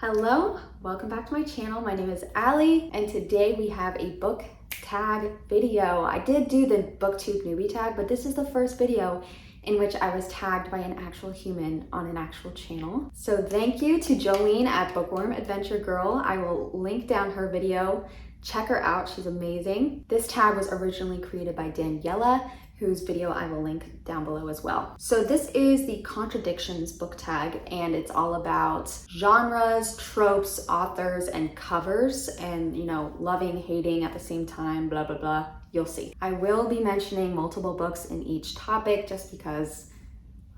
Hello, welcome back to my channel. My name is Allie, and today we have a book tag video. I did do the booktube newbie tag, but this is the first video in which I was tagged by an actual human on an actual channel. So thank you to Jolene at Bookworm Adventure Girl. I will link down her video. Check her out, she's amazing. This tag was originally created by Daniela, whose video I will link down below as well. So this is the Contradictions Book Tag, and it's all about genres, tropes, authors, and covers, and loving, hating at the same time, blah, blah, blah. You'll see. I will be mentioning multiple books in each topic just because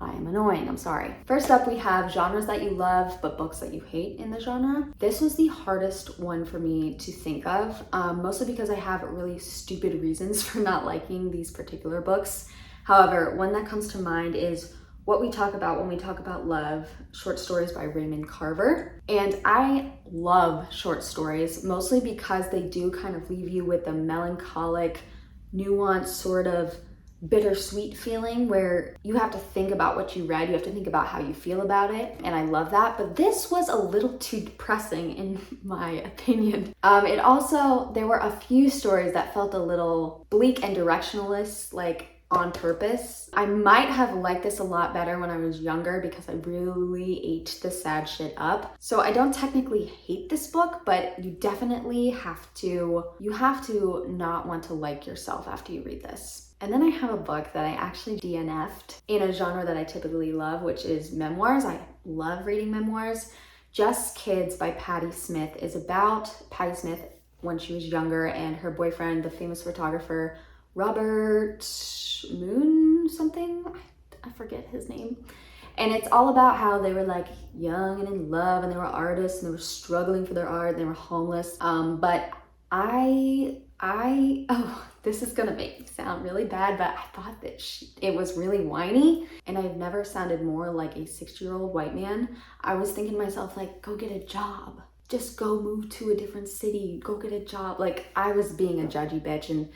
I am annoying, I'm sorry. First up, we have genres that you love, but books that you hate in the genre. This was the hardest one for me to think of, mostly because I have really stupid reasons for not liking these particular books. However, one that comes to mind is what we talk about when we talk about love, short stories by Raymond Carver. And I love short stories, mostly because they do kind of leave you with a melancholic, nuanced sort of bittersweet feeling where you have to think about what you read, you have to think about how you feel about it, and I love that. But this was a little too depressing in my opinion. There were a few stories that felt a little bleak and directionless, like on purpose. I might have liked this a lot better when I was younger because I really ate the sad shit up. So I don't technically hate this book, but you definitely have to not want to like yourself after you read this. And then I have a book that I actually DNF'd in a genre that I typically love, which is memoirs. I love reading memoirs. Just Kids by Patti Smith is about Patti Smith when she was younger and her boyfriend, the famous photographer, Robert Moon something, I forget his name. And it's all about how they were like young and in love and they were artists and they were struggling for their art and they were homeless. This is gonna make me sound really bad, but I thought that it was really whiny, and I've never sounded more like a 60-year-old white man. I was thinking to myself, like, go get a job. Just go move to a different city, go get a job. Like, I was being a judgy bitch, and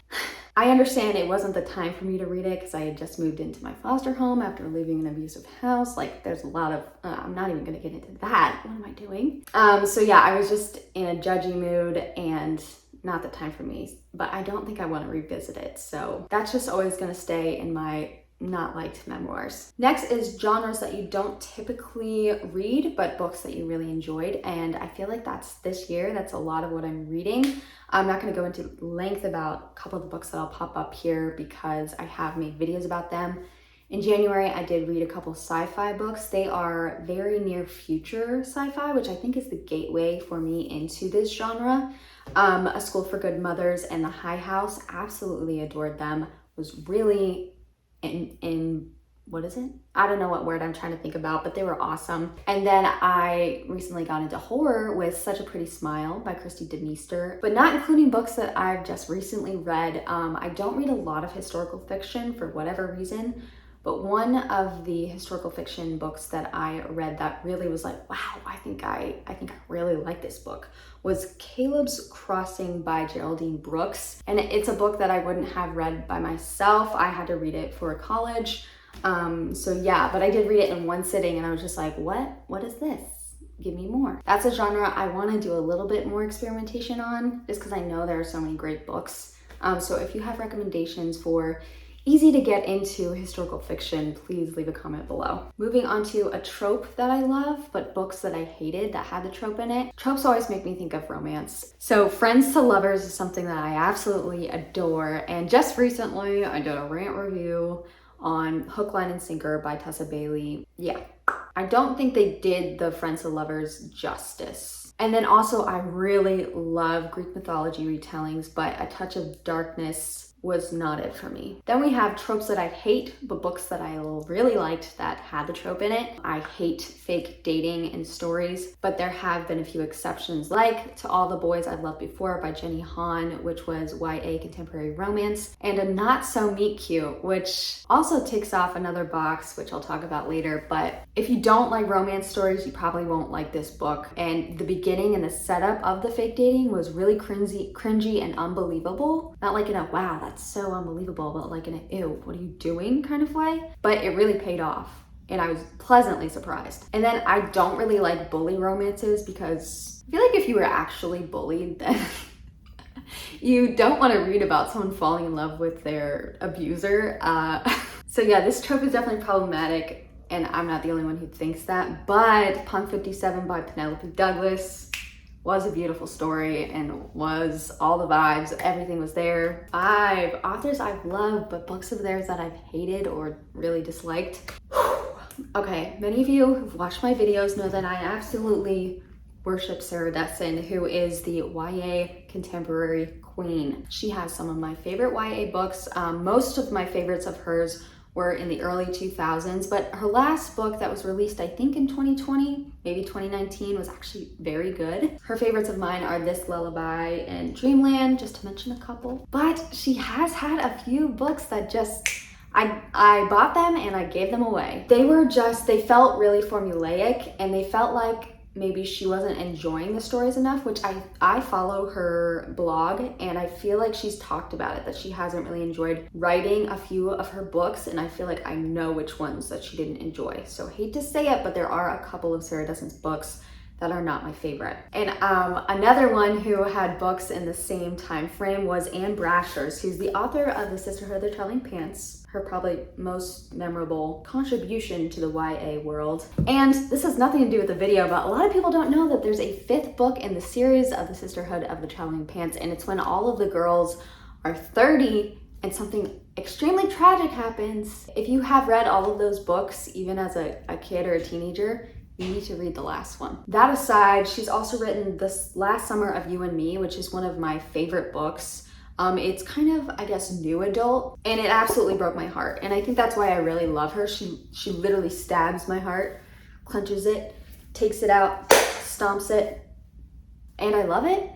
I understand it wasn't the time for me to read it because I had just moved into my foster home after leaving an abusive house. Like, there's a lot of, I'm not even gonna get into that. What am I doing? So yeah, I was just in a judgy mood and not the time for me, but I don't think I want to revisit it. So that's just always going to stay in my not liked memoirs. Next is genres that you don't typically read, but books that you really enjoyed. And I feel like this year, that's a lot of what I'm reading. I'm not going to go into length about a couple of the books that I'll pop up here because I have made videos about them. In January, I did read a couple sci-fi books. They are very near future sci-fi, which I think is the gateway for me into this genre. A School for Good Mothers and The High House, absolutely adored them. Was really what is it? I don't know what word I'm trying to think about, but they were awesome. And then I recently got into horror with Such a Pretty Smile by Christy Denister, but not including books that I've just recently read. I don't read a lot of historical fiction for whatever reason, but one of the historical fiction books that I read that really was like, wow, I think I really like this book was Caleb's Crossing by Geraldine Brooks. And it's a book that I wouldn't have read by myself. I had to read it for college. So yeah, but I did read it in one sitting and I was just like, what is this? Give me more. That's a genre I want to do a little bit more experimentation on just because I know there are so many great books. So if you have recommendations for easy to get into historical fiction, please leave a comment below. Moving on to a trope that I love, but books that I hated that had the trope in it. Tropes always make me think of romance. So Friends to Lovers is something that I absolutely adore. And just recently, I did a rant review on Hook, Line, and Sinker by Tessa Bailey. Yeah, I don't think they did the Friends to Lovers justice. And then also, I really love Greek mythology retellings, but A Touch of Darkness was not it for me. Then we have tropes that I hate, but books that I really liked that had the trope in it. I hate fake dating in stories, but there have been a few exceptions, like To All the Boys I've Loved Before by Jenny Han, which was YA contemporary romance, and A Not So Meet Cute, which also ticks off another box, which I'll talk about later. But if you don't like romance stories, you probably won't like this book. And the beginning and the setup of the fake dating was really cringy and unbelievable. Not like in a, wow, that's so unbelievable, but like in an, ew, what are you doing kind of way. But it really paid off. and I was pleasantly surprised. And then I don't really like bully romances because I feel like if you were actually bullied, then you don't want to read about someone falling in love with their abuser. So yeah, this trope is definitely problematic, and I'm not the only one who thinks that, but Punk 57 by Penelope Douglas was a beautiful story and was all the vibes, everything was there. 5 authors I've loved, but books of theirs that I've hated or really disliked. Okay, many of you who've watched my videos know that I absolutely worship Sarah Dessen, who is the YA contemporary queen. She has some of my favorite YA books. Most of my favorites of hers were in the early 2000s, but her last book that was released, I think in 2020, maybe 2019, was actually very good. Her favorites of mine are This Lullaby and Dreamland, just to mention a couple. But she has had a few books that just, I bought them and I gave them away. They felt really formulaic, and they felt like maybe she wasn't enjoying the stories enough, which I follow her blog, and I feel like she's talked about it, that she hasn't really enjoyed writing a few of her books, and I feel like I know which ones that she didn't enjoy. So hate to say it, but there are a couple of Sarah Dessen's books that are not my favorite. And another one who had books in the same time frame was Anne Brashers, who's the author of The Sisterhood of the Traveling Pants, her probably most memorable contribution to the YA world. And this has nothing to do with the video, but a lot of people don't know that there's a 5th book in the series of The Sisterhood of the Traveling Pants, and it's when all of the girls are 30 and something extremely tragic happens. If you have read all of those books, even as a kid or a teenager, you need to read the last one. That aside, she's also written This Last Summer of You and Me, which is one of my favorite books. It's kind of, I guess, new adult, and it absolutely broke my heart. And I think that's why I really love her. She literally stabs my heart, clenches it, takes it out, stomps it, and I love it.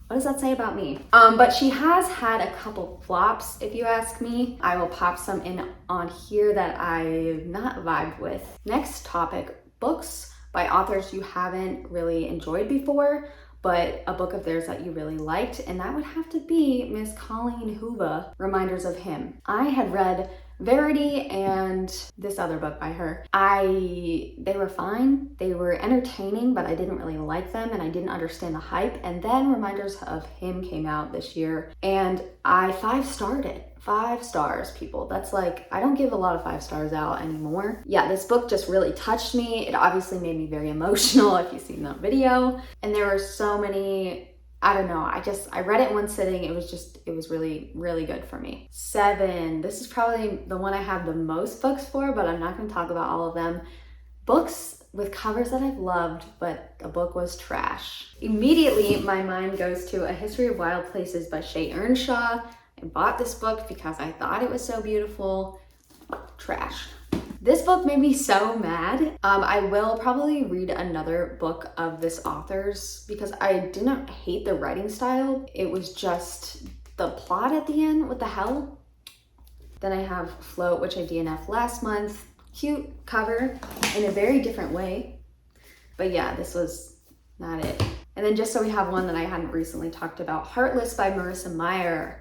What does that say about me? But she has had a couple flops, if you ask me. I will pop some in on here that I've not vibed with. Next topic, books by authors you haven't really enjoyed before, but a book of theirs that you really liked, and that would have to be Miss Colleen Hoover, Reminders of Him. I had read Verity and this other book by her. They were fine, they were entertaining, but I didn't really like them and I didn't understand the hype. And then Reminders of Him came out this year, and I 5-starred it. 5 stars, people. That's like, I don't give a lot of 5 stars out anymore. Yeah, this book just really touched me. It obviously made me very emotional, if you've seen that video. And there were so many, I don't know, I read it in one sitting. It was really, really good for me. 7, this is probably the one I have the most books for, but I'm not gonna talk about all of them. Books with covers that I've loved, but the book was trash. Immediately, my mind goes to A History of Wild Places by Shay Earnshaw. I bought this book because I thought it was so beautiful. Trash. This book made me so mad. I will probably read another book of this author's because I did not hate the writing style. It was just the plot at the end. What the hell? Then I have Float, which I DNF'd last month. Cute cover in a very different way. But yeah, this was not it. And then just so we have one that I hadn't recently talked about, Heartless by Marissa Meyer.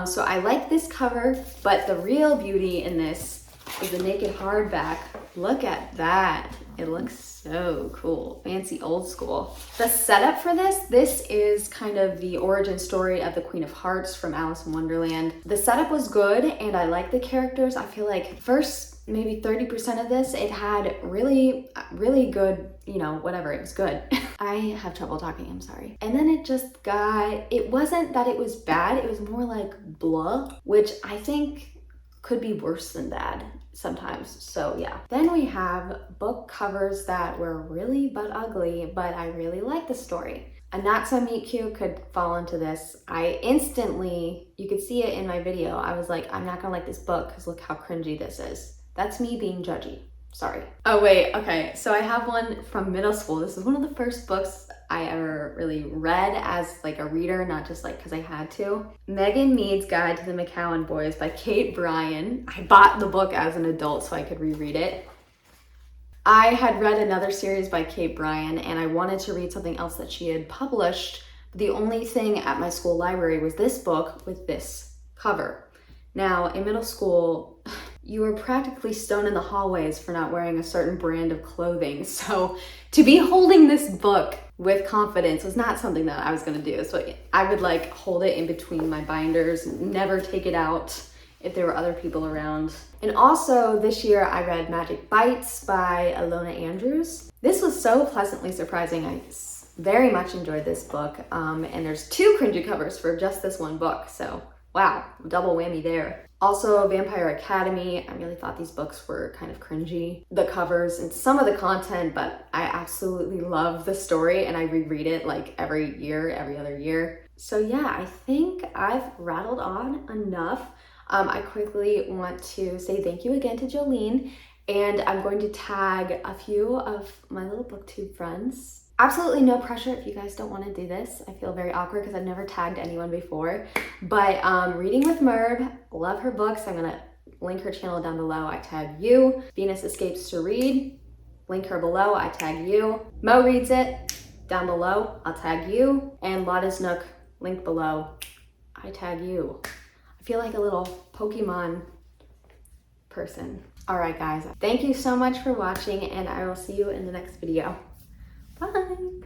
So I like this cover, but the real beauty in this is the naked hardback. Look at that. It looks so cool. Fancy old school. The setup for this is kind of the origin story of the Queen of Hearts from Alice in Wonderland. The setup was good and I like the characters. I feel like first maybe 30% of this, it had really, really good, whatever, it was good. I have trouble talking, I'm sorry. And then it wasn't that it was bad, it was more like blah, which I think could be worse than bad sometimes, so yeah. Then we have book covers that were really but ugly, but I really like the story. A Not So Meet Cute could fall into this. You could see it in my video, I was like, I'm not gonna like this book because look how cringy this is. That's me being judgy. Sorry. Oh wait, okay. So I have one from middle school. This is one of the first books I ever really read as like a reader, not just like because I had to. Megan Mead's Guide to the McCowan Boys by Kate Bryan. I bought the book as an adult so I could reread it. I had read another series by Kate Bryan and I wanted to read something else that she had published. But the only thing at my school library was this book with this cover. Now, in middle school, you were practically stoned in the hallways for not wearing a certain brand of clothing. So to be holding this book with confidence was not something that I was gonna do. So I would like hold it in between my binders, never take it out if there were other people around. And also this year I read Magic Bites by Alona Andrews. This was so pleasantly surprising. I very much enjoyed this book. And there's 2 cringy covers for just this one book. So wow, double whammy there. Also Vampire Academy. I really thought these books were kind of cringy. The covers and some of the content, but I absolutely love the story and I reread it like every year, every other year. So yeah, I think I've rattled on enough. I quickly want to say thank you again to Jolene, and I'm going to tag a few of my little booktube friends. Absolutely no pressure if you guys don't want to do this. I feel very awkward because I've never tagged anyone before. But Reading with Merb, love her books. I'm gonna link her channel down below. I tag you. Venus Escapes to Read, link her below. I tag you. Mo Reads It, down below. I'll tag you. And Lotta's Nook, link below. I tag you. I feel like a little Pokemon person. All right, guys. Thank you so much for watching, and I will see you in the next video. Bye.